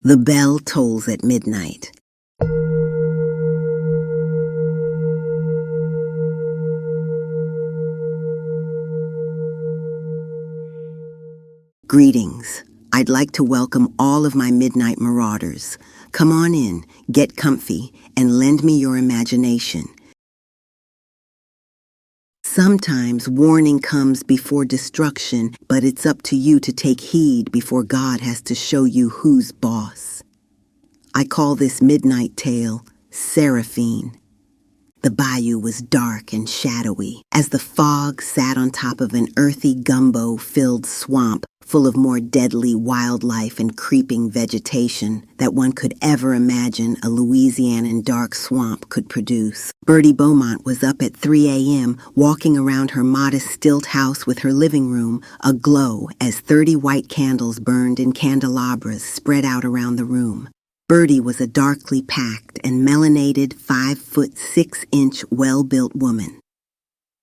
The bell tolls at midnight. Greetings. I'd like to welcome all of my midnight marauders. Come on in, get comfy, and lend me your imagination. Sometimes warning comes before destruction, but it's up to you to take heed before God has to show you who's boss. I call this midnight tale Seraphine. The bayou was dark and shadowy as the fog sat on top of an earthy gumbo-filled swamp full of more deadly wildlife and creeping vegetation that one could ever imagine a Louisianan dark swamp could produce. Bertie Beaumont was up at 3 a.m. walking around her modest stilt house with her living room aglow as 30 white candles burned in candelabras spread out around the room. Bertie was a darkly packed and melanated 5'6" well-built woman.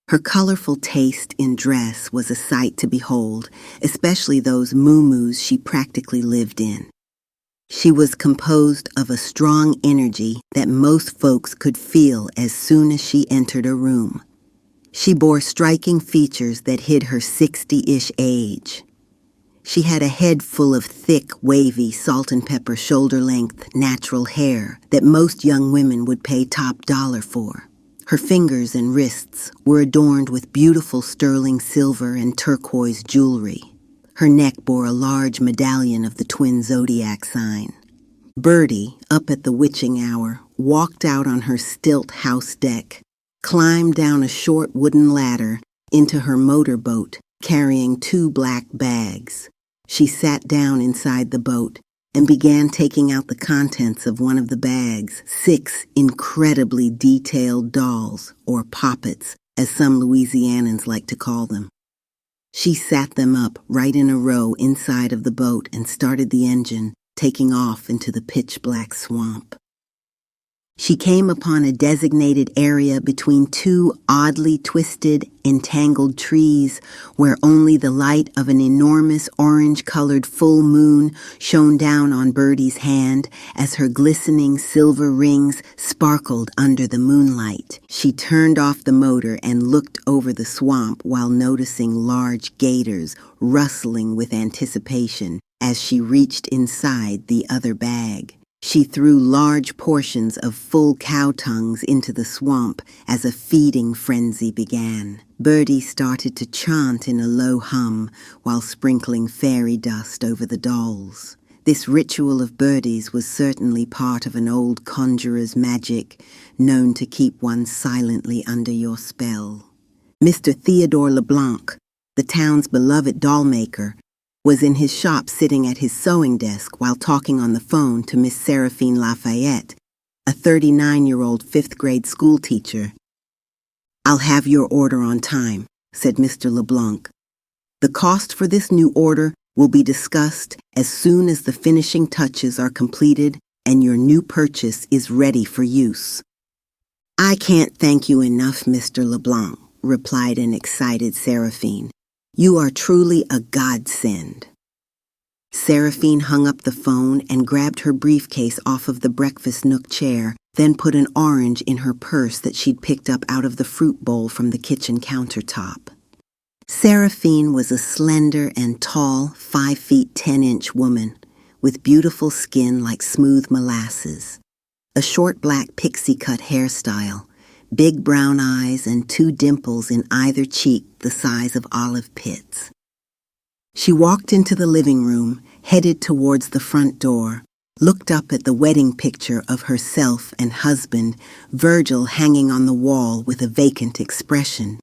Her colorful taste in dress was a sight to behold, especially those muumuus she practically lived in. She was composed of a strong energy that most folks could feel as soon as she entered a room. She bore striking features that hid her 60-ish age. She had a head full of thick, wavy, salt and pepper shoulder-length natural hair that most young women would pay top dollar for. Her fingers and wrists were adorned with beautiful sterling silver and turquoise jewelry. Her neck bore a large medallion of the twin zodiac sign. Bertie, up at the witching hour, walked out on her stilt house deck, climbed down a short wooden ladder into her motorboat, carrying 2 black bags. She sat down inside the boat and began taking out the contents of one of the bags, 6 incredibly detailed dolls, or poppets, as some Louisianans like to call them. She sat them up right in a row inside of the boat and started the engine, taking off into the pitch-black swamp. She came upon a designated area between 2 oddly twisted, entangled trees where only the light of an enormous orange-colored full moon shone down on Bertie's hand as her glistening silver rings sparkled under the moonlight. She turned off the motor and looked over the swamp while noticing large gators rustling with anticipation as she reached inside the other bag. She threw large portions of full cow tongues into the swamp as a feeding frenzy began. Bertie started to chant in a low hum while sprinkling fairy dust over the dolls. This ritual of Bertie's was certainly part of an old conjurer's magic, known to keep one silently under your spell. Mr. Theodore LeBlanc, the town's beloved doll maker, was in his shop sitting at his sewing desk while talking on the phone to Miss Seraphine Lafayette, a 39-year-old 5th grade school teacher. "I'll have your order on time," said Mr. LeBlanc. "The cost for this new order will be discussed as soon as the finishing touches are completed and your new purchase is ready for use." "I can't thank you enough, Mr. LeBlanc," replied an excited Seraphine. "You are truly a godsend." Seraphine hung up the phone and grabbed her briefcase off of the breakfast nook chair, then put an orange in her purse that she'd picked up out of the fruit bowl from the kitchen countertop. Seraphine was a slender and tall 5 feet 10-inch woman with beautiful skin like smooth molasses, a short black pixie-cut hairstyle, big brown eyes, and 2 dimples in either cheek the size of olive pits. She walked into the living room, headed towards the front door, looked up at the wedding picture of herself and husband, Virgil, hanging on the wall with a vacant expression.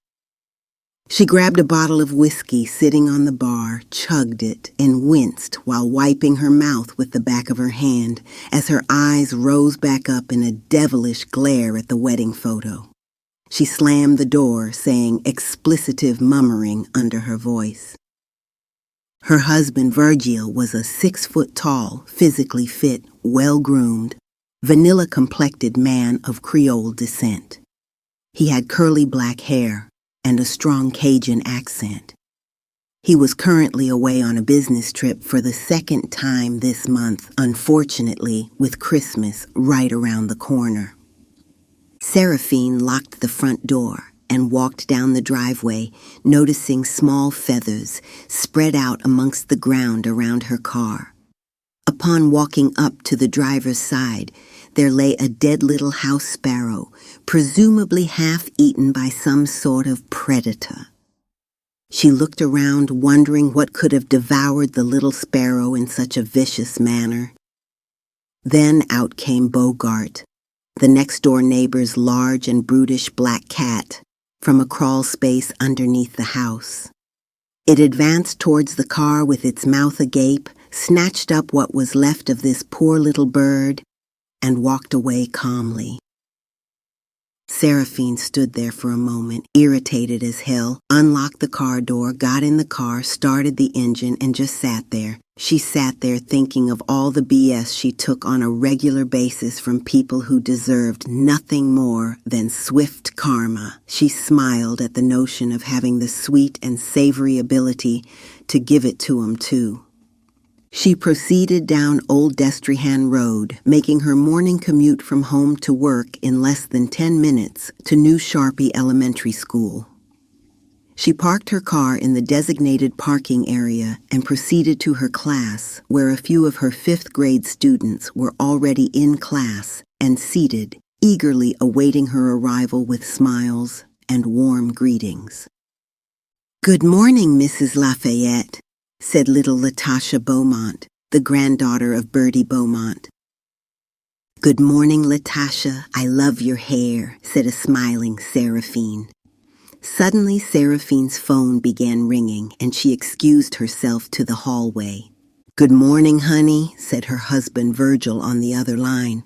She grabbed a bottle of whiskey sitting on the bar, chugged it, and winced while wiping her mouth with the back of her hand as her eyes rose back up in a devilish glare at the wedding photo. She slammed the door, saying explicitive murmuring under her voice. Her husband, Virgil, was a 6-foot-tall, physically fit, well-groomed, vanilla-complected man of Creole descent. He had curly black hair and a strong Cajun accent. He was currently away on a business trip for the second time this month, unfortunately, with Christmas right around the corner. Seraphine locked the front door and walked down the driveway, noticing small feathers spread out amongst the ground around her car. Upon walking up to the driver's side, there lay a dead little house sparrow, presumably half eaten by some sort of predator. She looked around, wondering what could have devoured the little sparrow in such a vicious manner. Then out came Bogart, the next-door neighbor's large and brutish black cat, from a crawl space underneath the house. It advanced towards the car with its mouth agape, snatched up what was left of this poor little bird, and walked away calmly. Seraphine stood there for a moment, irritated as hell, unlocked the car door, got in the car, started the engine, and just sat there. She sat there thinking of all the BS she took on a regular basis from people who deserved nothing more than swift karma. She smiled at the notion of having the sweet and savory ability to give it to 'em too. She proceeded down Old Destrehan Road, making her morning commute from home to work in less than 10 minutes to New Sharpie Elementary School. She parked her car in the designated parking area and proceeded to her class, where a few of her 5th grade students were already in class and seated, eagerly awaiting her arrival with smiles and warm greetings. "Good morning, Mrs. Lafayette," said little Latasha Beaumont, the granddaughter of Bertie Beaumont. "Good morning, Latasha. I love your hair," said a smiling Seraphine. Suddenly, Seraphine's phone began ringing, and she excused herself to the hallway. "Good morning, honey," said her husband Virgil on the other line.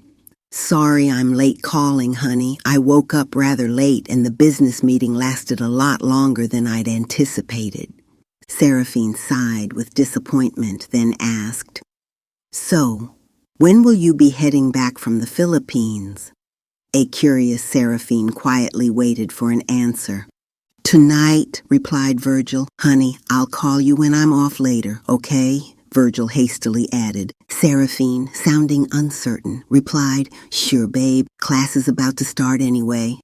"Sorry I'm late calling, honey. I woke up rather late, and the business meeting lasted a lot longer than I'd anticipated." Seraphine sighed with disappointment, then asked, "So, when will you be heading back from the Philippines?" A curious Seraphine quietly waited for an answer. "Tonight," replied Virgil. "Honey, I'll call you when I'm off later, okay?" Virgil hastily added. Seraphine, sounding uncertain, replied, "Sure, babe. Class is about to start anyway."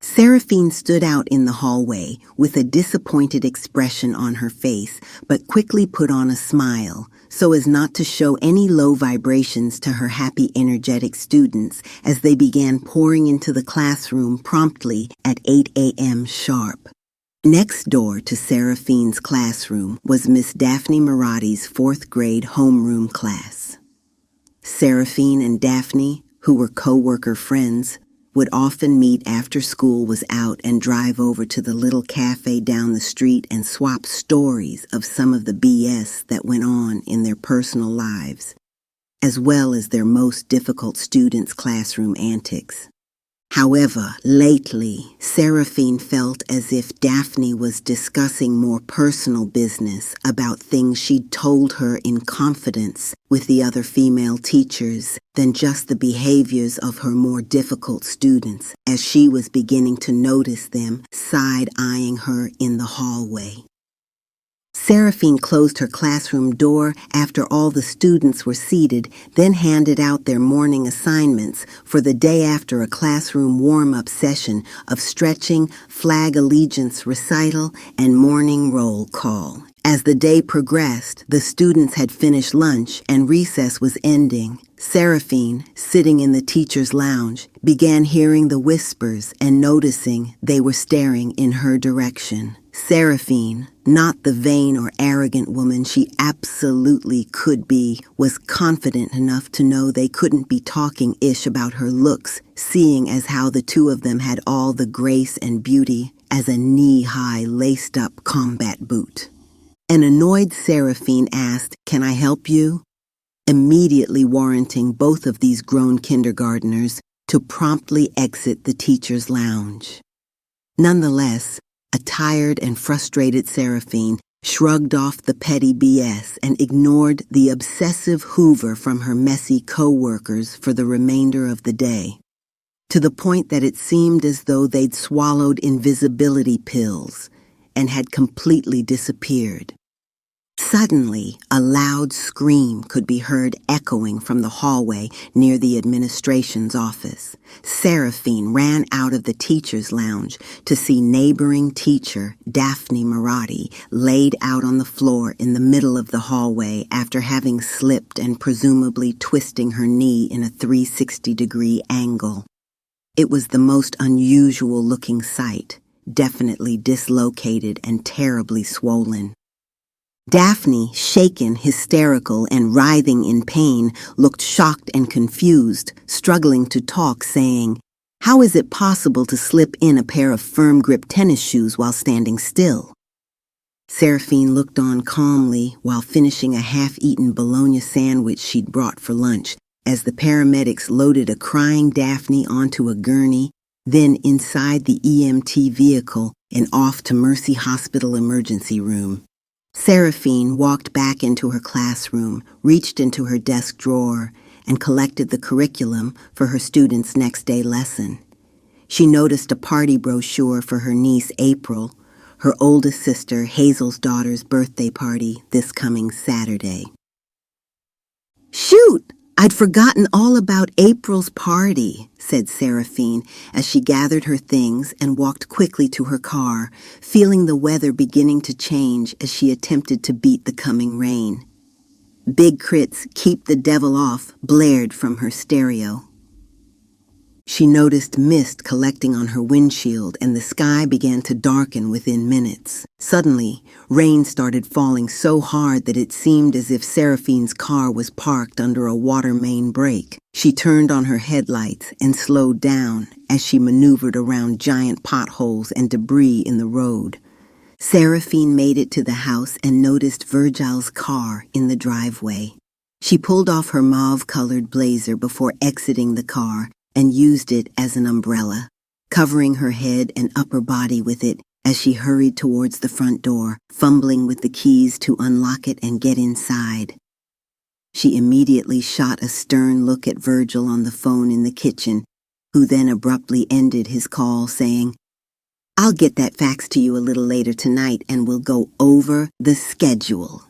Seraphine stood out in the hallway with a disappointed expression on her face, but quickly put on a smile so as not to show any low vibrations to her happy, energetic students as they began pouring into the classroom promptly at 8 a.m. sharp. Next door to Seraphine's classroom was Miss Daphne Maratti's 4th grade homeroom class. Seraphine and Daphne, who were co-worker friends, would often meet after school was out and drive over to the little cafe down the street and swap stories of some of the BS that went on in their personal lives, as well as their most difficult students' classroom antics. However, lately, Seraphine felt as if Daphne was discussing more personal business about things she'd told her in confidence with the other female teachers than just the behaviors of her more difficult students, as she was beginning to notice them side-eyeing her in the hallway. Seraphine closed her classroom door after all the students were seated, then handed out their morning assignments for the day after a classroom warm-up session of stretching, flag allegiance recital, and morning roll call. As the day progressed, the students had finished lunch and recess was ending. Seraphine, sitting in the teacher's lounge, began hearing the whispers and noticing they were staring in her direction. Seraphine, not the vain or arrogant woman she absolutely could be, was confident enough to know they couldn't be talking ish about her looks, seeing as how the two of them had all the grace and beauty as a knee-high laced-up combat boot. An annoyed Seraphine asked, "Can I help you?" immediately warranting both of these grown kindergarteners to promptly exit the teacher's lounge. Nonetheless, a tired and frustrated Seraphine shrugged off the petty BS and ignored the obsessive hoover from her messy co-workers for the remainder of the day, to the point that it seemed as though they'd swallowed invisibility pills, and had completely disappeared. Suddenly, a loud scream could be heard echoing from the hallway near the administration's office. Seraphine ran out of the teacher's lounge to see neighboring teacher Daphne Marotti laid out on the floor in the middle of the hallway after having slipped and presumably twisting her knee in a 360-degree angle. It was the most unusual-looking sight, definitely dislocated and terribly swollen. Daphne, shaken, hysterical, and writhing in pain, looked shocked and confused, struggling to talk, saying, "How is it possible to slip in a pair of firm-grip tennis shoes while standing still?" Seraphine looked on calmly while finishing a half-eaten bologna sandwich she'd brought for lunch as the paramedics loaded a crying Daphne onto a gurney, then inside the EMT vehicle and off to Mercy Hospital emergency room. Seraphine walked back into her classroom, reached into her desk drawer, and collected the curriculum for her students' next day lesson. She noticed a party brochure for her niece April, her oldest sister Hazel's daughter's birthday party this coming Saturday. "Shoot! I'd forgotten all about April's party," said Seraphine as she gathered her things and walked quickly to her car, feeling the weather beginning to change as she attempted to beat the coming rain. Big Crit's "Keep the Devil Off" blared from her stereo. She noticed mist collecting on her windshield and the sky began to darken within minutes. Suddenly, rain started falling so hard that it seemed as if Seraphine's car was parked under a water main break. She turned on her headlights and slowed down as she maneuvered around giant potholes and debris in the road. Seraphine made it to the house and noticed Virgil's car in the driveway. She pulled off her mauve-colored blazer before exiting the car and used it as an umbrella, covering her head and upper body with it as she hurried towards the front door, fumbling with the keys to unlock it and get inside. She immediately shot a stern look at Virgil on the phone in the kitchen, who then abruptly ended his call, saying, "I'll get that fax to you a little later tonight and we'll go over the schedule."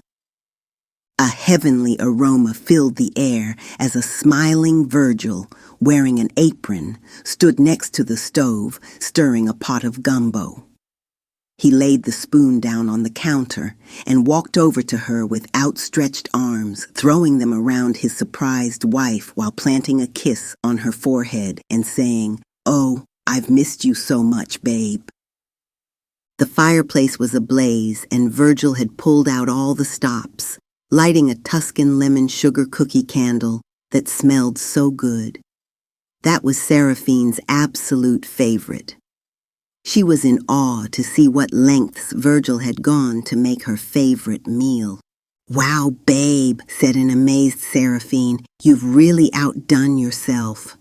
A heavenly aroma filled the air as a smiling Virgil, wearing an apron, stood next to the stove, stirring a pot of gumbo. He laid the spoon down on the counter and walked over to her with outstretched arms, throwing them around his surprised wife while planting a kiss on her forehead and saying, "Oh, I've missed you so much, babe." The fireplace was ablaze and Virgil had pulled out all the stops, lighting a Tuscan lemon sugar cookie candle that smelled so good. That was Seraphine's absolute favorite. She was in awe to see what lengths Virgil had gone to make her favorite meal. "Wow, babe," said an amazed Seraphine, "you've really outdone yourself."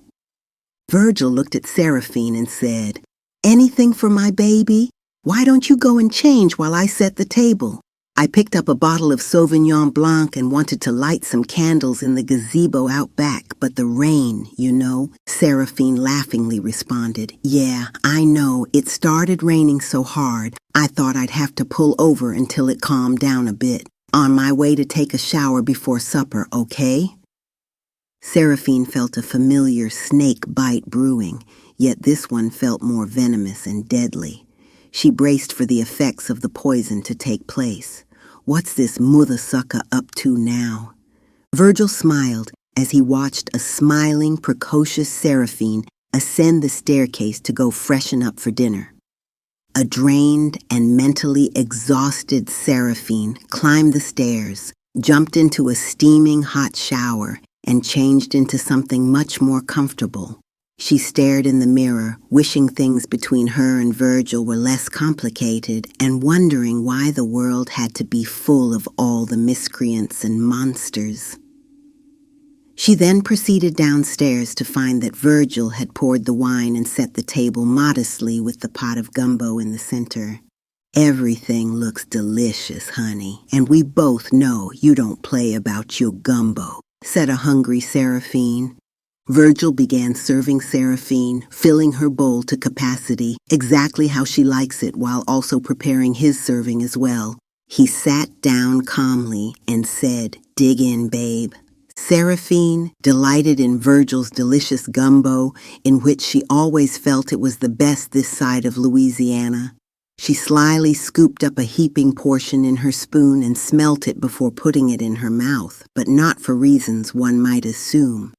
Virgil looked at Seraphine and said, "Anything for my baby? Why don't you go and change while I set the table? I picked up a bottle of Sauvignon Blanc and wanted to light some candles in the gazebo out back, but the rain, you know," Seraphine laughingly responded. "Yeah, I know. It started raining so hard, I thought I'd have to pull over until it calmed down a bit. On my way to take a shower before supper, okay?" Seraphine felt a familiar snake bite brewing, yet this one felt more venomous and deadly. She braced for the effects of the poison to take place. What's this mother sucker up to now? Virgil smiled as he watched a smiling, precocious Seraphine ascend the staircase to go freshen up for dinner. A drained and mentally exhausted Seraphine climbed the stairs, jumped into a steaming hot shower, and changed into something much more comfortable. She stared in the mirror, wishing things between her and Virgil were less complicated and wondering why the world had to be full of all the miscreants and monsters. She then proceeded downstairs to find that Virgil had poured the wine and set the table modestly with the pot of gumbo in the center. "Everything looks delicious, honey, and we both know you don't play about your gumbo," said a hungry Seraphine. Virgil began serving Seraphine, filling her bowl to capacity, exactly how she likes it, while also preparing his serving as well. He sat down calmly and said, "Dig in, babe." Seraphine, delighted in Virgil's delicious gumbo, in which she always felt it was the best this side of Louisiana. She slyly scooped up a heaping portion in her spoon and smelt it before putting it in her mouth, but not for reasons one might assume.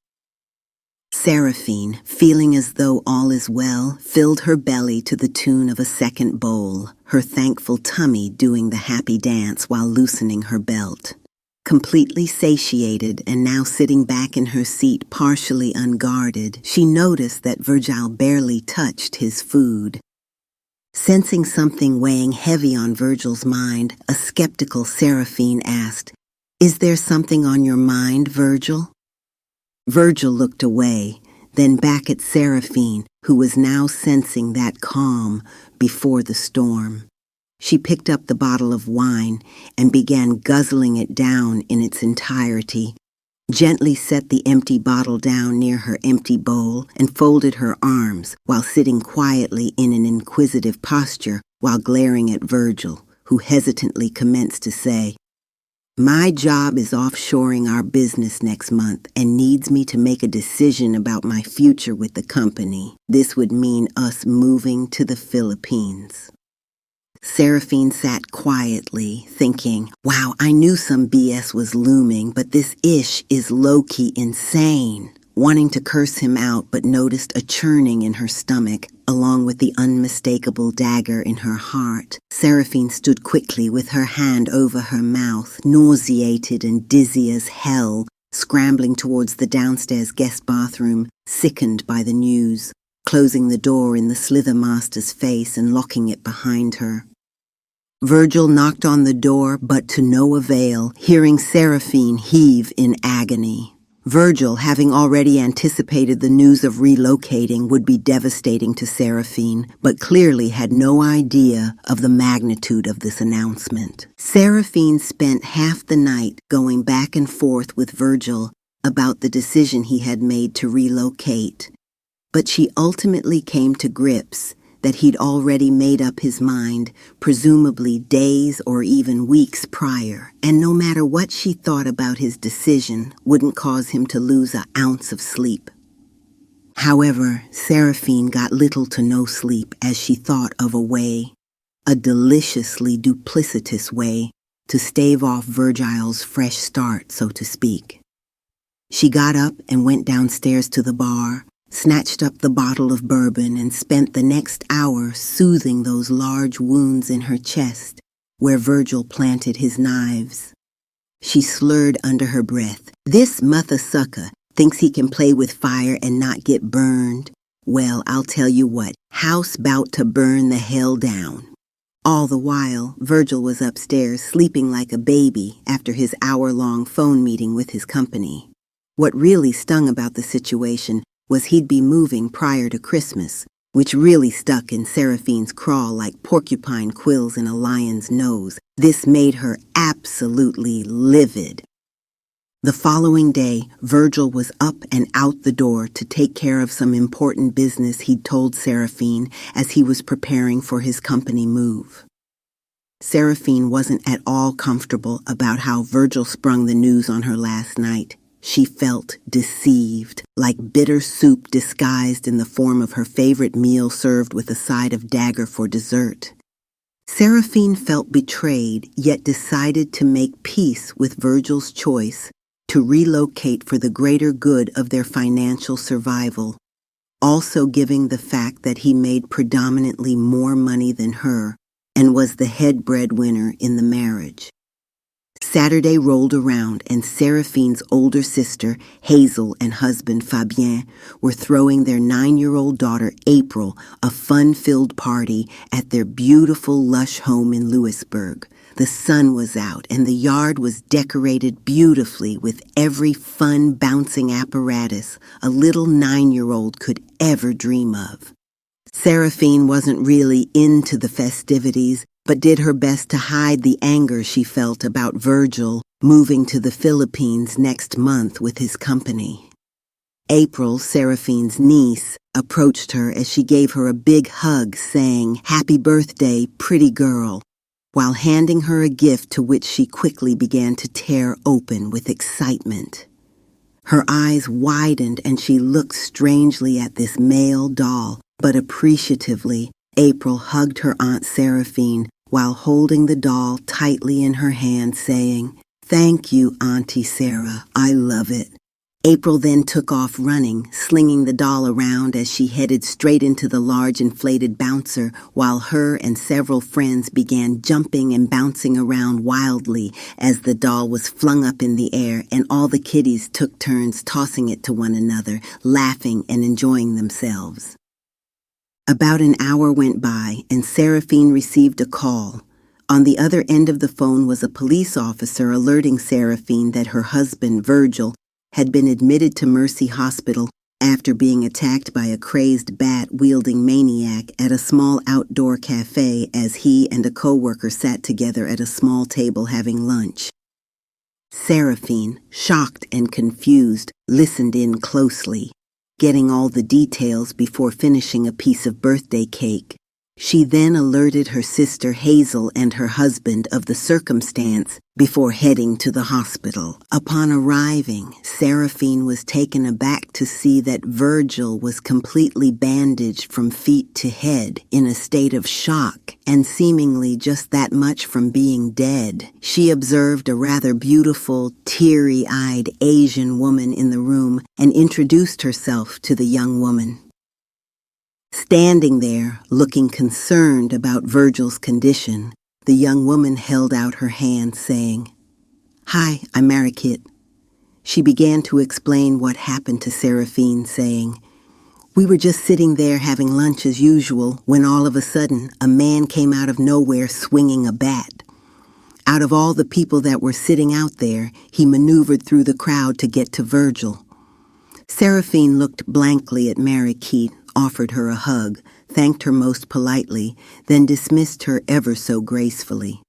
Seraphine, feeling as though all is well, filled her belly to the tune of a second bowl, her thankful tummy doing the happy dance while loosening her belt. Completely satiated and now sitting back in her seat partially unguarded, she noticed that Virgil barely touched his food. Sensing something weighing heavy on Virgil's mind, a skeptical Seraphine asked, "Is there something on your mind, Virgil?" Virgil looked away, then back at Seraphine, who was now sensing that calm before the storm. She picked up the bottle of wine and began guzzling it down in its entirety, gently set the empty bottle down near her empty bowl, and folded her arms while sitting quietly in an inquisitive posture while glaring at Virgil, who hesitantly commenced to say, "My job is offshoring our business next month and needs me to make a decision about my future with the company. This would mean us moving to the Philippines." Seraphine sat quietly, thinking, wow, I knew some BS was looming, but this ish is low-key insane. Wanting to curse him out, but noticed a churning in her stomach, along with the unmistakable dagger in her heart. Seraphine stood quickly with her hand over her mouth, nauseated and dizzy as hell, scrambling towards the downstairs guest bathroom, sickened by the news, closing the door in the Slither Master's face and locking it behind her. Virgil knocked on the door, but to no avail, hearing Seraphine heave in agony. Virgil, having already anticipated the news of relocating would be devastating to Seraphine, but clearly had no idea of the magnitude of this announcement. Seraphine spent half the night going back and forth with Virgil about the decision he had made to relocate, but she ultimately came to grips that he'd already made up his mind, presumably days or even weeks prior, and no matter what she thought about his decision, wouldn't cause him to lose an ounce of sleep. However, Seraphine got little to no sleep as she thought of a way, a deliciously duplicitous way, to stave off Virgil's fresh start, so to speak. She got up and went downstairs to the bar, snatched up the bottle of bourbon, and spent the next hour soothing those large wounds in her chest where Virgil planted his knives. She slurred under her breath, "This mother sucker thinks he can play with fire and not get burned. Well, I'll tell you what, house bout to burn the hell down." All the while, Virgil was upstairs sleeping like a baby after his hour-long phone meeting with his company. What really stung about the situation was he'd be moving prior to Christmas, which really stuck in Seraphine's craw like porcupine quills in a lion's nose. This made her absolutely livid. The following day, Virgil was up and out the door to take care of some important business he'd told Seraphine as he was preparing for his company move. Seraphine wasn't at all comfortable about how Virgil sprung the news on her last night. She felt deceived, like bitter soup disguised in the form of her favorite meal served with a side of dagger for dessert. Seraphine felt betrayed, yet decided to make peace with Virgil's choice to relocate for the greater good of their financial survival, also giving the fact that he made predominantly more money than her and was the head breadwinner in the marriage. Saturday rolled around and Seraphine's older sister, Hazel, and husband, Fabien, were throwing their 9-year-old daughter, April, a fun-filled party at their beautiful, lush home in Lewisburg. The sun was out and the yard was decorated beautifully with every fun, bouncing apparatus a little 9-year-old could ever dream of. Seraphine wasn't really into the festivities, but did her best to hide the anger she felt about Virgil moving to the Philippines next month with his company. April, Seraphine's niece, approached her as she gave her a big hug, saying, "Happy birthday, pretty girl," while handing her a gift to which she quickly began to tear open with excitement. Her eyes widened and she looked strangely at this male doll, but appreciatively, April hugged her Aunt Seraphine while holding the doll tightly in her hand, saying, "Thank you, Auntie Sarah, I love it." April then took off running, slinging the doll around as she headed straight into the large inflated bouncer, while her and several friends began jumping and bouncing around wildly as the doll was flung up in the air, and all the kiddies took turns tossing it to one another, laughing and enjoying themselves. About an hour went by, and Seraphine received a call. On the other end of the phone was a police officer alerting Seraphine that her husband, Virgil, had been admitted to Mercy Hospital after being attacked by a crazed bat-wielding maniac at a small outdoor cafe as he and a coworker sat together at a small table having lunch. Seraphine, shocked and confused, listened in closely, getting all the details before finishing a piece of birthday cake. She then alerted her sister Hazel and her husband of the circumstance before heading to the hospital. Upon arriving, Seraphine was taken aback to see that Virgil was completely bandaged from feet to head, in a state of shock, and seemingly just that much from being dead. She observed a rather beautiful, teary-eyed Asian woman in the room and introduced herself to the young woman. Standing there, looking concerned about Virgil's condition, the young woman held out her hand, saying, "Hi, I'm Marikit." She began to explain what happened to Seraphine, saying, "We were just sitting there having lunch as usual when all of a sudden a man came out of nowhere swinging a bat. Out of all the people that were sitting out there, he maneuvered through the crowd to get to Virgil." Seraphine looked blankly at Marikit, offered her a hug, thanked her most politely, then dismissed her ever so gracefully.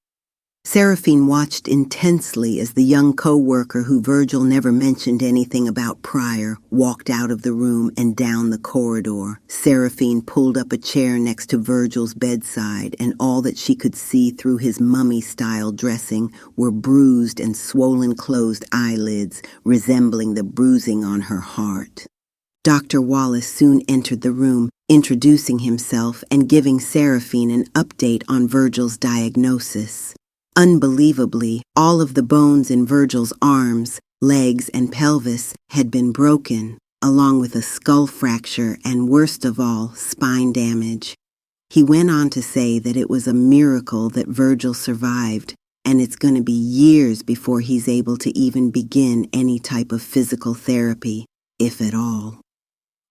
Seraphine watched intensely as the young co-worker who Virgil never mentioned anything about prior walked out of the room and down the corridor. Seraphine pulled up a chair next to Virgil's bedside, and all that she could see through his mummy-style dressing were bruised and swollen closed eyelids, resembling the bruising on her heart. Dr. Wallace soon entered the room, introducing himself and giving Seraphine an update on Virgil's diagnosis. Unbelievably, all of the bones in Virgil's arms, legs, and pelvis had been broken, along with a skull fracture and, worst of all, spine damage. He went on to say that it was a miracle that Virgil survived, and it's going to be years before he's able to even begin any type of physical therapy, if at all.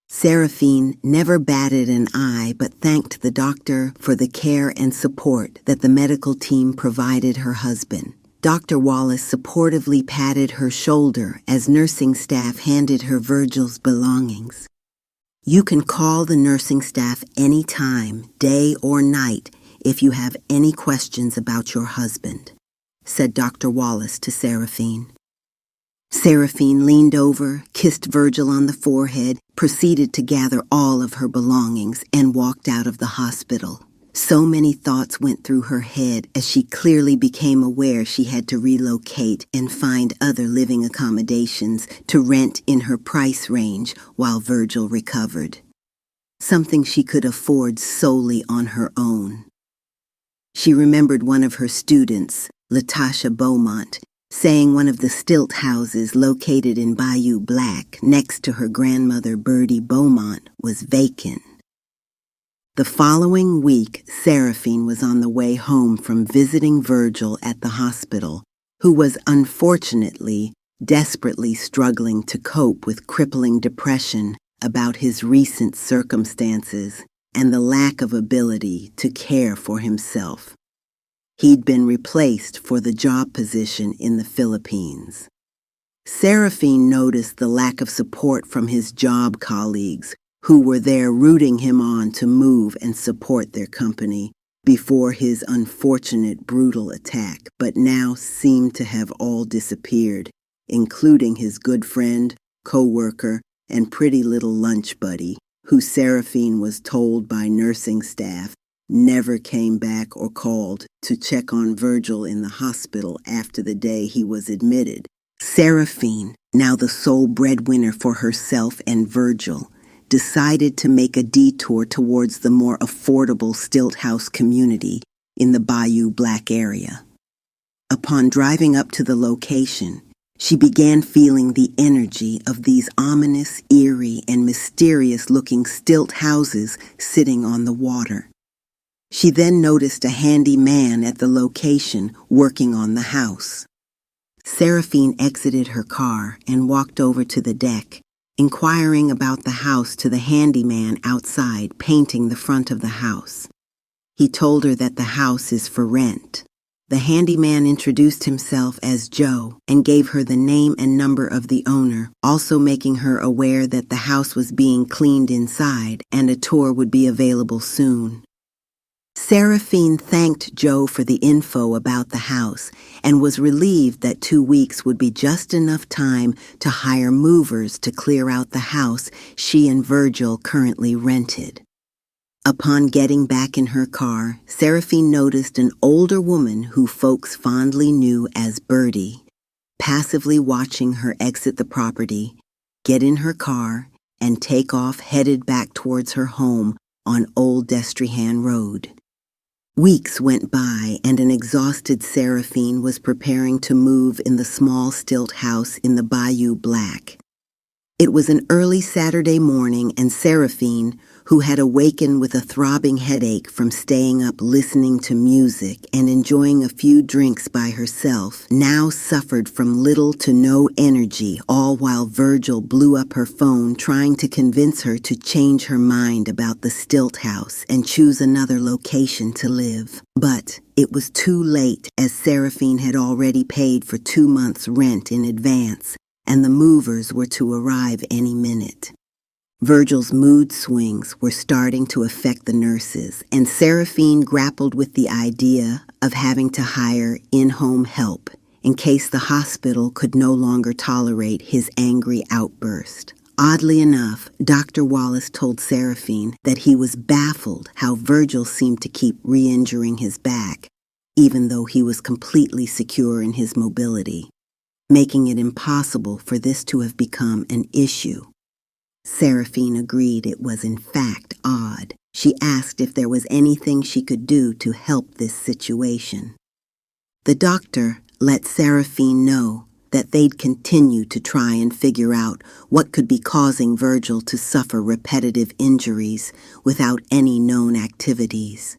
Seraphine never batted an eye but thanked the doctor for the care and support that the medical team provided her husband. Dr. Wallace supportively patted her shoulder as nursing staff handed her Virgil's belongings. "You can call the nursing staff any time, day or night, if you have any questions about your husband," said Dr. Wallace to Seraphine. Seraphine leaned over, kissed Virgil on the forehead, proceeded to gather all of her belongings, and walked out of the hospital. So many thoughts went through her head as she clearly became aware she had to relocate and find other living accommodations to rent in her price range while Virgil recovered. Something she could afford solely on her own. She remembered one of her students, Latasha Beaumont, saying one of the stilt houses located in Bayou Black next to her grandmother Bertie Beaumont was vacant. The following week, Seraphine was on the way home from visiting Virgil at the hospital, who was unfortunately desperately struggling to cope with crippling depression about his recent circumstances and the lack of ability to care for himself. He'd been replaced for the job position in the Philippines. Seraphine noticed the lack of support from his job colleagues, who were there rooting him on to move and support their company before his unfortunate brutal attack, but now seemed to have all disappeared, including his good friend, co-worker, and pretty little lunch buddy, who Seraphine was told by nursing staff never came back or called to check on Virgil in the hospital after the day he was admitted. Seraphine, now the sole breadwinner for herself and Virgil, decided to make a detour towards the more affordable Stilt House community in the Bayou Black area. Upon driving up to the location, she began feeling the energy of these ominous, eerie, and mysterious-looking stilt houses sitting on the water. She then noticed a handy man at the location working on the house. Seraphine exited her car and walked over to the deck, inquiring about the house to the handyman outside painting the front of the house. He told her that the house is for rent. The handyman introduced himself as Joe and gave her the name and number of the owner, also making her aware that the house was being cleaned inside and a tour would be available soon. Seraphine thanked Joe for the info about the house and was relieved that 2 weeks would be just enough time to hire movers to clear out the house she and Virgil currently rented. Upon getting back in her car, Seraphine noticed an older woman who folks fondly knew as Birdie, passively watching her exit the property, get in her car, and take off headed back towards her home on Old Destrehan Road. Weeks went by and an exhausted Seraphine was preparing to move in the small stilt house in the Bayou Black. It was an early Saturday morning and Seraphine, who had awakened with a throbbing headache from staying up listening to music and enjoying a few drinks by herself, now suffered from little to no energy, all while Virgil blew up her phone trying to convince her to change her mind about the stilt house and choose another location to live. But it was too late, as Seraphine had already paid for 2 months' rent in advance, and the movers were to arrive any minute. Virgil's mood swings were starting to affect the nurses, and Seraphine grappled with the idea of having to hire in-home help in case the hospital could no longer tolerate his angry outburst. Oddly enough, Dr. Wallace told Seraphine that he was baffled how Virgil seemed to keep re-injuring his back, even though he was completely secure in his mobility, making it impossible for this to have become an issue. Seraphine agreed it was in fact odd. She asked if there was anything she could do to help this situation. The doctor let Seraphine know that they'd continue to try and figure out what could be causing Virgil to suffer repetitive injuries without any known activities.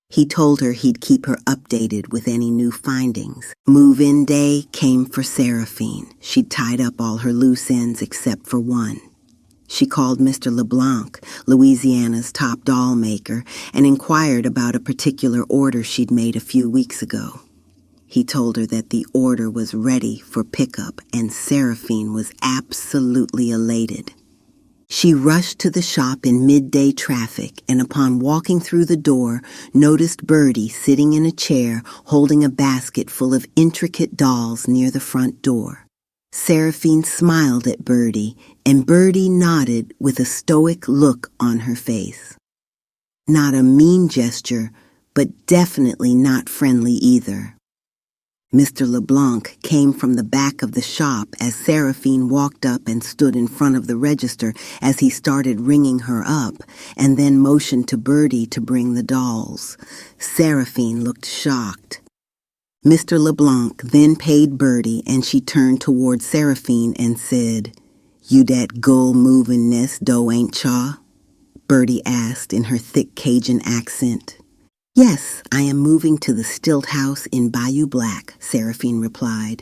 He told her he'd keep her updated with any new findings. Move-in day came for Seraphine. She'd tied up all her loose ends except for one. She called Mr. LeBlanc, Louisiana's top doll maker, and inquired about a particular order she'd made a few weeks ago. He told her that the order was ready for pickup, and Seraphine was absolutely elated. She rushed to the shop in midday traffic and upon walking through the door, noticed Birdie sitting in a chair holding a basket full of intricate dolls near the front door. Seraphine smiled at Birdie, and Birdie nodded with a stoic look on her face. Not a mean gesture, but definitely not friendly either. Mr. LeBlanc came from the back of the shop as Seraphine walked up and stood in front of the register as he started ringing her up, and then motioned to Birdie to bring the dolls. Seraphine looked shocked. Mr. LeBlanc then paid Birdie, and she turned toward Seraphine and said, "You dat gull movin' nest dough, ain't cha?" Birdie asked in her thick Cajun accent. "Yes, I am moving to the stilt house in Bayou Black," Seraphine replied.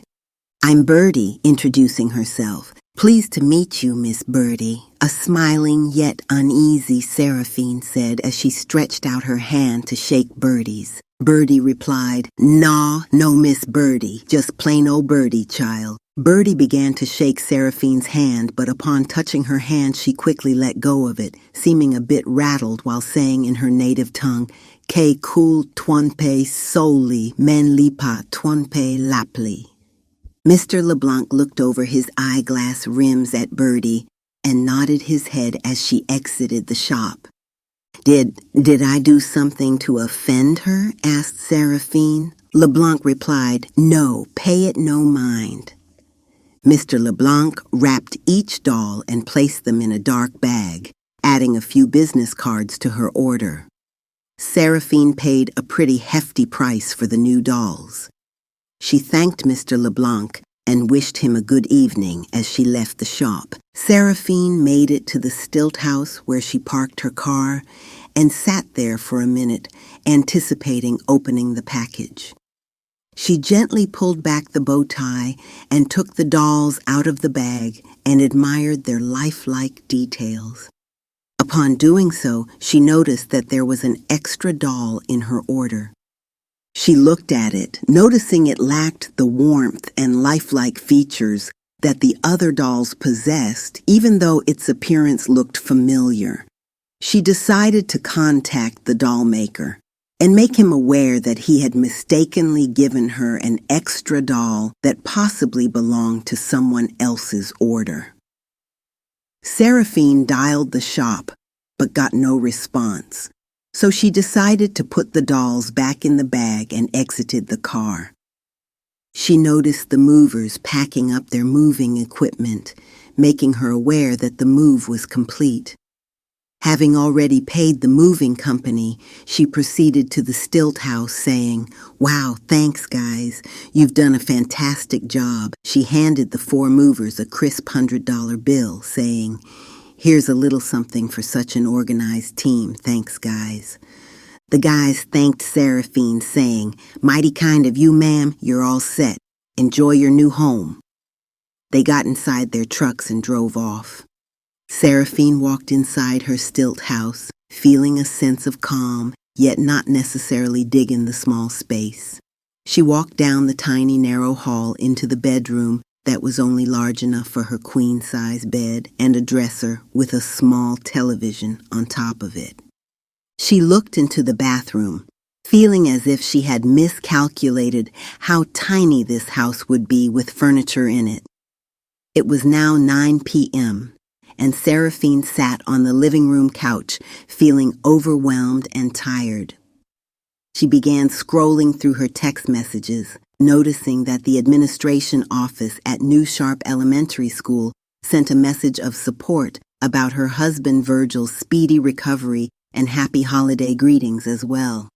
"I'm Birdie," introducing herself. "Pleased to meet you, Miss Birdie." A smiling yet uneasy Seraphine said as she stretched out her hand to shake Birdie's. Birdie replied, "Nah, no Miss Birdie, just plain old Birdie, child." Birdie began to shake Seraphine's hand, but upon touching her hand she quickly let go of it, seeming a bit rattled while saying in her native tongue, "Ke kul tuanpe soli, men lipa tuanpe lapli." Mr. LeBlanc looked over his eyeglass rims at Birdie and nodded his head as she exited the shop. Did I do something to offend her? Asked Seraphine. LeBlanc replied, No, pay it no mind. Mr. LeBlanc wrapped each doll and placed them in a dark bag, adding a few business cards to her order. Seraphine paid a pretty hefty price for the new dolls. She thanked Mr. LeBlanc and wished him a good evening as she left the shop. Seraphine made it to the stilt house where she parked her car and sat there for a minute, anticipating opening the package. She gently pulled back the bow tie and took the dolls out of the bag and admired their lifelike details. Upon doing so, she noticed that there was an extra doll in her order. She looked at it, noticing it lacked the warmth and lifelike features that the other dolls possessed, even though its appearance looked familiar. She decided to contact the doll maker and make him aware that he had mistakenly given her an extra doll that possibly belonged to someone else's order. Seraphine dialed the shop, but got no response, so she decided to put the dolls back in the bag and exited the car. She noticed the movers packing up their moving equipment, making her aware that the move was complete. Having already paid the moving company, she proceeded to the stilt house saying, Wow, thanks guys, you've done a fantastic job. She handed the 4 movers a crisp $100 bill, saying, Here's a little something for such an organized team, thanks guys. The guys thanked Seraphine, saying, Mighty kind of you, ma'am, you're all set. Enjoy your new home. They got inside their trucks and drove off. Seraphine walked inside her stilt house, feeling a sense of calm, yet not necessarily digging the small space. She walked down the tiny narrow hall into the bedroom that was only large enough for her queen-size bed and a dresser with a small television on top of it. She looked into the bathroom, feeling as if she had miscalculated how tiny this house would be with furniture in it. It was now 9 p.m., and Seraphine sat on the living room couch, feeling overwhelmed and tired. She began scrolling through her text messages, noticing that the administration office at New Sharp Elementary School sent a message of support about her husband Virgil's speedy recovery and happy holiday greetings as well.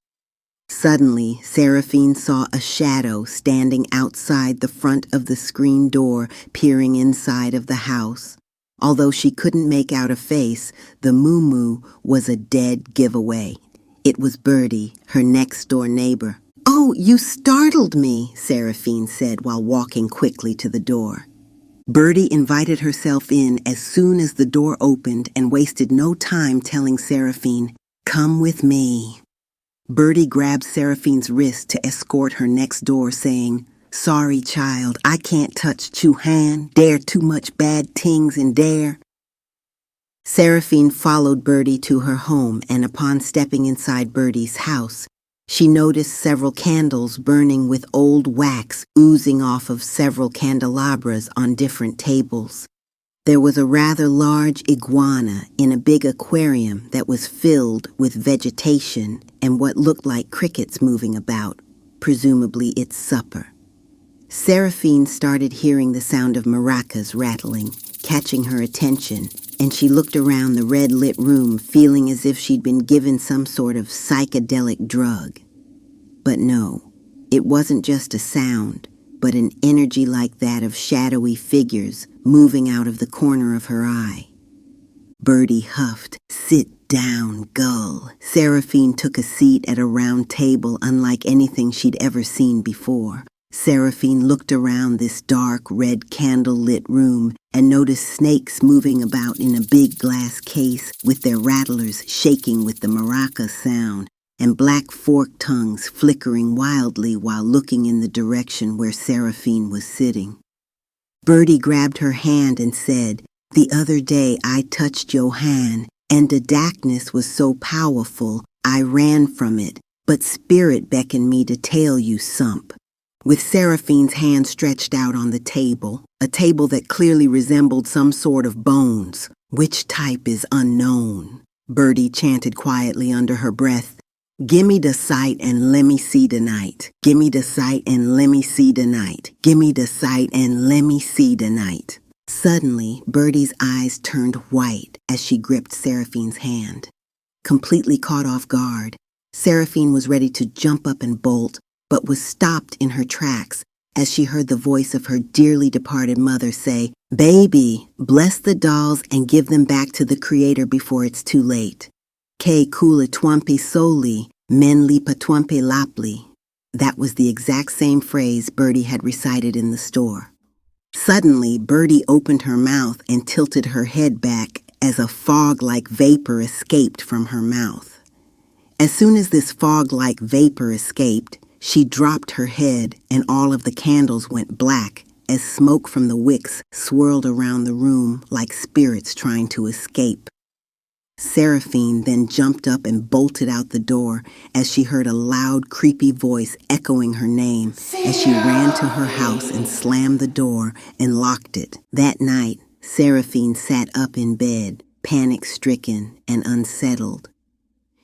Suddenly, Seraphine saw a shadow standing outside the front of the screen door, peering inside of the house. Although she couldn't make out a face, the moo-moo was a dead giveaway. It was Birdie, her next-door neighbor. "Oh, you startled me," Seraphine said while walking quickly to the door. Birdie invited herself in as soon as the door opened and wasted no time telling Seraphine, "Come with me." Birdie grabbed Seraphine's wrist to escort her next door, saying, "Sorry, child, I can't touch chu hand. Dare too much bad tings in dare." Seraphine followed Birdie to her home, and upon stepping inside Birdie's house, she noticed several candles burning with old wax oozing off of several candelabras on different tables. There was a rather large iguana in a big aquarium that was filled with vegetation and what looked like crickets moving about, presumably its supper. Seraphine started hearing the sound of maracas rattling, catching her attention, and she looked around the red-lit room feeling as if she'd been given some sort of psychedelic drug. But no, it wasn't just a sound, but an energy like that of shadowy figures moving out of the corner of her eye. Birdie huffed, "Sit down, gull." Seraphine took a seat at a round table unlike anything she'd ever seen before. Seraphine looked around this dark, red candle-lit room and noticed snakes moving about in a big glass case with their rattlers shaking with the maraca sound, and black fork tongues flickering wildly while looking in the direction where Seraphine was sitting. Birdie grabbed her hand and said, "The other day I touched your hand, and the darkness was so powerful I ran from it, but spirit beckoned me to tell you sump. with Seraphine's hand stretched out on the table, a table that clearly resembled some sort of bones. Which type is unknown? Birdie chanted quietly under her breath. Gimme the sight and lemme see tonight. Gimme the sight and lemme see tonight. Gimme the sight and lemme see tonight. Suddenly, Birdie's eyes turned white as she gripped Seraphine's hand. Completely caught off guard, Seraphine was ready to jump up and bolt, but was stopped in her tracks as she heard the voice of her dearly departed mother say, Baby, bless the dolls and give them back to the Creator before it's too late. Ke kula twampi soli, men lipa twampi lapli. That was the exact same phrase Birdie had recited in the store. Suddenly, Birdie opened her mouth and tilted her head back as a fog-like vapor escaped from her mouth. As soon as this fog-like vapor escaped, she dropped her head and all of the candles went black as smoke from the wicks swirled around the room like spirits trying to escape. Seraphine then jumped up and bolted out the door as she heard a loud, creepy voice echoing her name as she ran to her house and slammed the door and locked it. That night, Seraphine sat up in bed, panic-stricken and unsettled.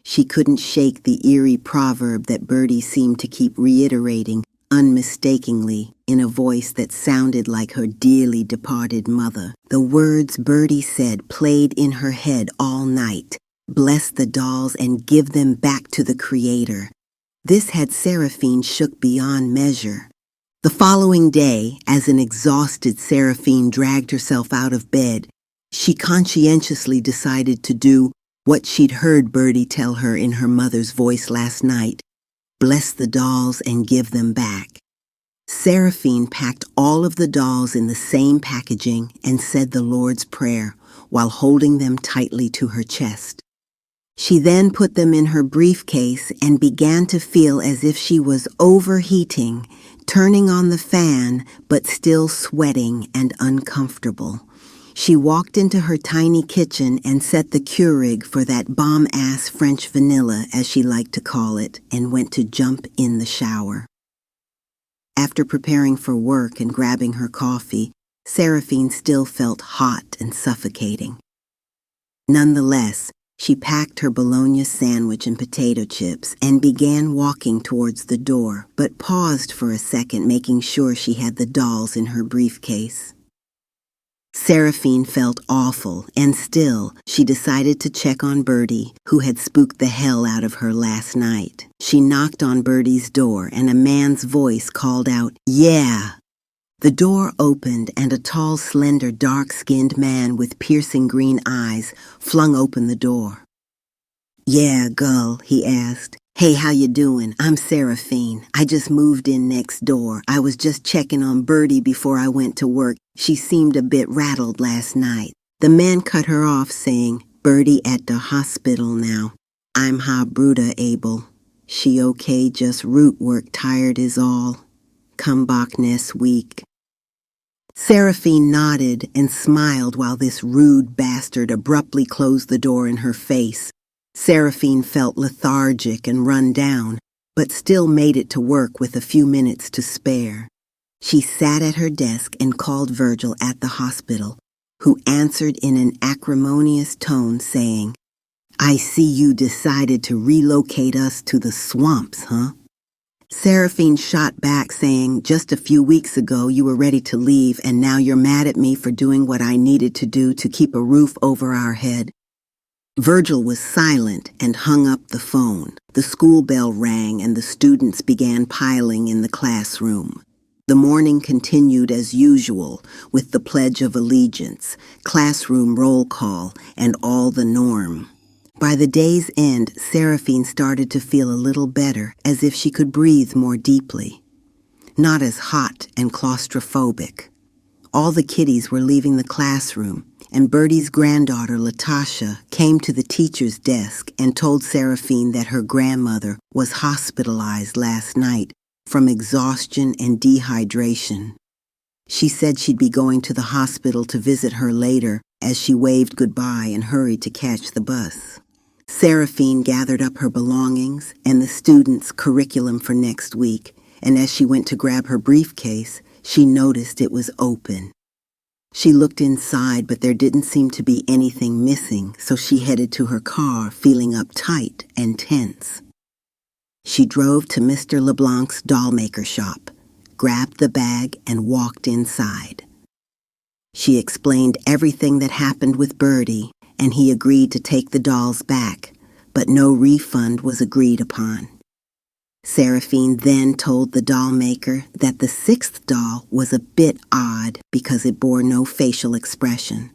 She couldn't shake the eerie proverb that Birdie seemed to keep reiterating unmistakably in a voice that sounded like her dearly departed mother. The words Birdie said played in her head all night. Bless the dolls and give them back to the Creator. This had Seraphine shook beyond measure. The following day, as an exhausted Seraphine dragged herself out of bed, she conscientiously decided to do what she'd heard Birdie tell her in her mother's voice last night. Bless the dolls and give them back. Seraphine packed all of the dolls in the same packaging and said the Lord's Prayer while holding them tightly to her chest. She then put them in her briefcase and began to feel as if she was overheating, turning on the fan, but still sweating and uncomfortable. She walked into her tiny kitchen and set the Keurig for that bomb-ass French vanilla, as she liked to call it, and went to jump in the shower. After preparing for work and grabbing her coffee, Seraphine still felt hot and suffocating. Nonetheless, she packed her bologna sandwich and potato chips and began walking towards the door, but paused for a second, making sure she had the dolls in her briefcase. Seraphine felt awful, and still, she decided to check on Birdie, who had spooked the hell out of her last night. She knocked on Birdie's door, and a man's voice called out, "Yeah!" The door opened, and a tall, slender, dark-skinned man with piercing green eyes flung open the door. "Yeah, Gull," he asked. "Hey, how you doing? I'm Seraphine. I just moved in next door. I was just checking on Birdie before I went to work. She seemed a bit rattled last night." The man cut her off, saying, "Birdie at the hospital now. I'm ha Bruta Abel. She okay, just root work tired is all. Come back next week." Seraphine nodded and smiled while this rude bastard abruptly closed the door in her face. Seraphine felt lethargic and run down, but still made it to work with a few minutes to spare. She sat at her desk and called Virgil at the hospital, who answered in an acrimonious tone saying, "I see you decided to relocate us to the swamps, huh?" Seraphine shot back saying, "Just a few weeks ago you were ready to leave and now you're mad at me for doing what I needed to do to keep a roof over our head." Virgil was silent and hung up the phone. The school bell rang and the students began piling in the classroom. The morning continued as usual with the Pledge of Allegiance, classroom roll call, and all the norm. By the day's end, Seraphine started to feel a little better, as if she could breathe more deeply. Not as hot and claustrophobic. All the kiddies were leaving the classroom, and Birdie's granddaughter, Latasha, came to the teacher's desk and told Seraphine that her grandmother was hospitalized last night from exhaustion and dehydration. She said she'd be going to the hospital to visit her later as she waved goodbye and hurried to catch the bus. Seraphine gathered up her belongings and the students' curriculum for next week and as she went to grab her briefcase, she noticed it was open. She looked inside, but there didn't seem to be anything missing, so she headed to her car, feeling uptight and tense. She drove to Mr. LeBlanc's dollmaker shop, grabbed the bag, and walked inside. She explained everything that happened with Birdie, and he agreed to take the dolls back, but no refund was agreed upon. Seraphine then told the doll maker that the sixth doll was a bit odd because it bore no facial expression.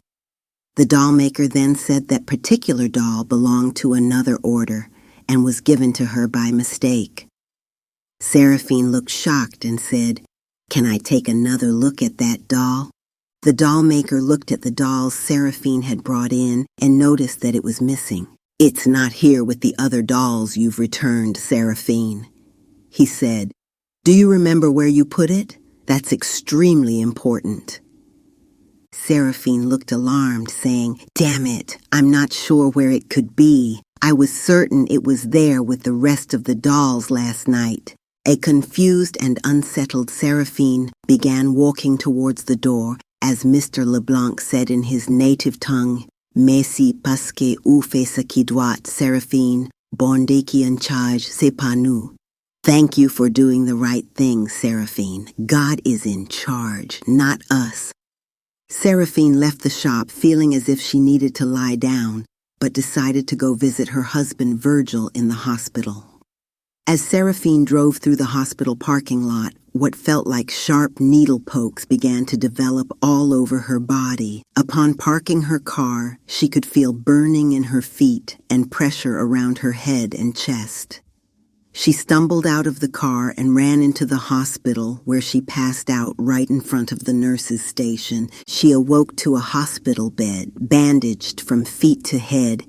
The doll maker then said that particular doll belonged to another order and was given to her by mistake. Seraphine looked shocked and said, "Can I take another look at that doll?" The doll maker looked at the dolls Seraphine had brought in and noticed that it was missing. "It's not here with the other dolls you've returned, Seraphine," he said. "Do you remember where you put it? That's extremely important." Seraphine looked alarmed, saying, "Damn it, I'm not sure where it could be. I was certain it was there with the rest of the dolls last night." A confused and unsettled Seraphine began walking towards the door as Mr. LeBlanc said in his native tongue, "Mais si parce que ou fait ce qui doit, Seraphine, bonde qui en charge, c'est pas nous." Thank you for doing the right thing, Seraphine. God is in charge, not us. Seraphine left the shop feeling as if she needed to lie down, but decided to go visit her husband Virgil in the hospital. As Seraphine drove through the hospital parking lot, what felt like sharp needle pokes began to develop all over her body. Upon parking her car, she could feel burning in her feet and pressure around her head and chest. She stumbled out of the car and ran into the hospital, where she passed out right in front of the nurse's station. She awoke to a hospital bed, bandaged from feet to head,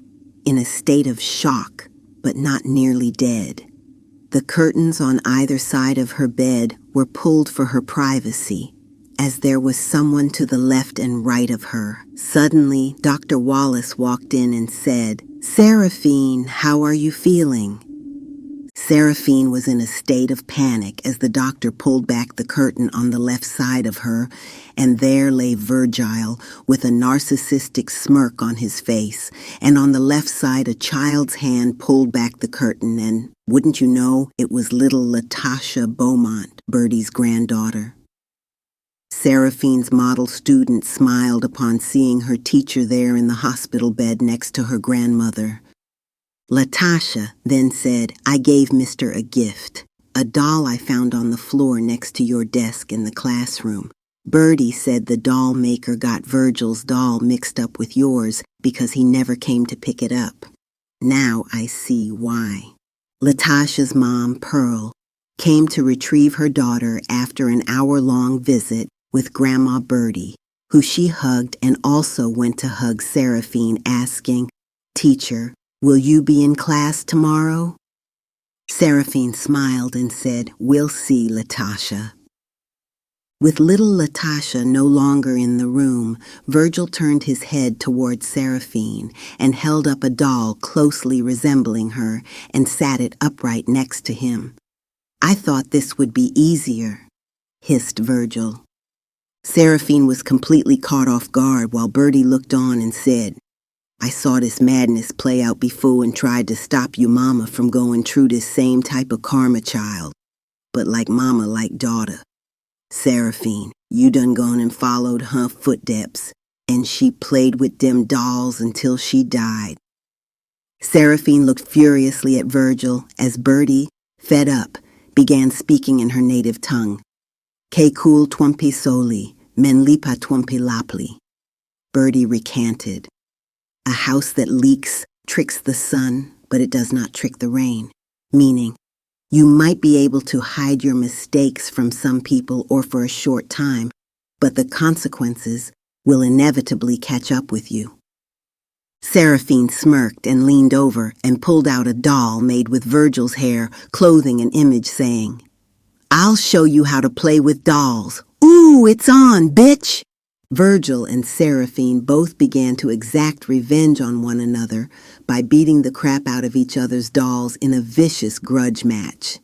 in a state of shock, but not nearly dead. The curtains on either side of her bed were pulled for her privacy, as there was someone to the left and right of her. Suddenly, Dr. Wallace walked in and said, "Seraphine, how are you feeling?" Seraphine was in a state of panic as the doctor pulled back the curtain on the left side of her, and there lay Virgil with a narcissistic smirk on his face, and on the left side a child's hand pulled back the curtain, and wouldn't you know, it was little Latasha Beaumont, Birdie's granddaughter. Seraphine's model student smiled upon seeing her teacher there in the hospital bed next to her grandmother. Latasha then said, "I gave Mr. a gift, a doll I found on the floor next to your desk in the classroom. Birdie said the doll maker got Virgil's doll mixed up with yours because he never came to pick it up. Now I see why." Latasha's mom, Pearl, came to retrieve her daughter after an hour-long visit with Grandma Birdie, who she hugged and also went to hug Seraphine, asking, "Teacher, will you be in class tomorrow?" Seraphine smiled and said, "We'll see, Latasha." With little Latasha no longer in the room, Virgil turned his head towards Seraphine and held up a doll closely resembling her and sat it upright next to him. "I thought this would be easier," hissed Virgil. Seraphine was completely caught off guard while Birdie looked on and said, "I saw this madness play out before and tried to stop you mama from going through this same type of karma, child. But like mama, like daughter. Seraphine, you done gone and followed her footsteps, and she played with them dolls until she died." Seraphine looked furiously at Virgil as Birdie, fed up, began speaking in her native tongue. "Que cool twumpi soli, men lipa twumpi lapli." Birdie recanted. "A house that leaks tricks the sun, but it does not trick the rain," meaning, you might be able to hide your mistakes from some people or for a short time, but the consequences will inevitably catch up with you. Seraphine smirked and leaned over and pulled out a doll made with Virgil's hair, clothing an image, saying, "I'll show you how to play with dolls. Ooh, it's on, bitch!" Virgil and Seraphine both began to exact revenge on one another by beating the crap out of each other's dolls in a vicious grudge match.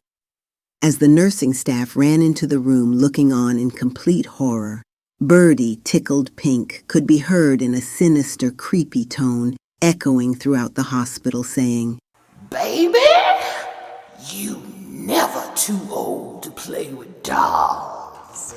As the nursing staff ran into the room looking on in complete horror, Birdie, tickled pink, could be heard in a sinister, creepy tone echoing throughout the hospital saying, "Baby, you never too old to play with dolls."